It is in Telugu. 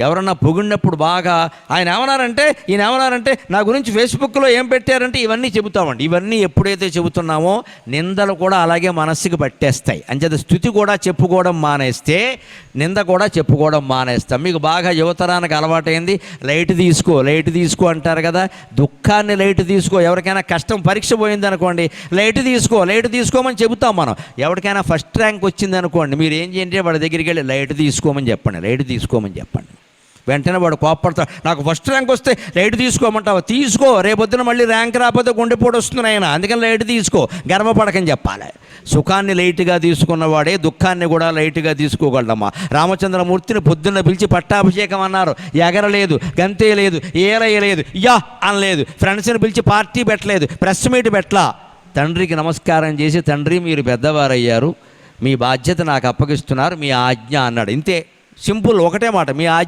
ఎవరన్నా పొగిడినప్పుడు బాగా ఈయన ఏమన్నారంటే నా గురించి ఫేస్బుక్లో ఏం పెట్టారంటే ఇవన్నీ చెబుతామండి. ఇవన్నీ ఎప్పుడైతే చెబుతున్నామో నిందలు కూడా అలాగే మనస్సుకు పట్టేస్తాయి. అంచేత స్థుతి కూడా చెప్పుకోవడం మానేస్తే నింద కూడా చెప్పుకోవడం మానేస్తాం. మీకు బాగా యువతరానికి అలవాటైంది లైట్ తీసుకో అంటారు కదా. దుఃఖాన్ని లైట్ తీసుకో. ఎవరికైనా కష్టం పరీక్ష పోయింది అనుకోండి, లైట్ తీసుకోమని చెబుతాం మనం. ఎవరికైనా ఫస్ట్ ర్యాంక్ వచ్చింది అనుకోండి, మీరు ఏం చేయండి వాడి దగ్గరికి వెళ్ళి లైట్ తీసుకోమని చెప్పండి. వెంటనే వాడు కోపడతాడు. నాకు ఫస్ట్ ర్యాంక్ వస్తే లైట్ తీసుకోమంటావా? తీసుకో, రేపొద్దున మళ్ళీ ర్యాంక్ రాకపోతే గుండెపోటు వస్తుంది ఆయన, అందుకని లైట్ తీసుకో, గర్వపడకని చెప్పాలి. సుఖాన్ని లైట్గా తీసుకున్నవాడే దుఃఖాన్ని కూడా లైట్గా తీసుకోగలడమ్మా. రామచంద్రమూర్తిని పొద్దున్న పిలిచి పట్టాభిషేకం అన్నారు. ఎగరలేదు, గంతేయలేదు, ఏలయ్యలేదు, అనలేదు. ఫ్రెండ్స్ని పిలిచి పార్టీ పెట్టలేదు, ప్రెస్ మీట్ పెట్టలా. తండ్రికి నమస్కారం చేసి, తండ్రి మీరు పెద్దవారయ్యారు, మీ బాధ్యత నాకు అప్పగిస్తున్నారు, మీ ఆజ్ఞ అన్నాడు. ఇంతే, సింపుల్, ఒకటే మాట, మీ ఆజ్ఞ.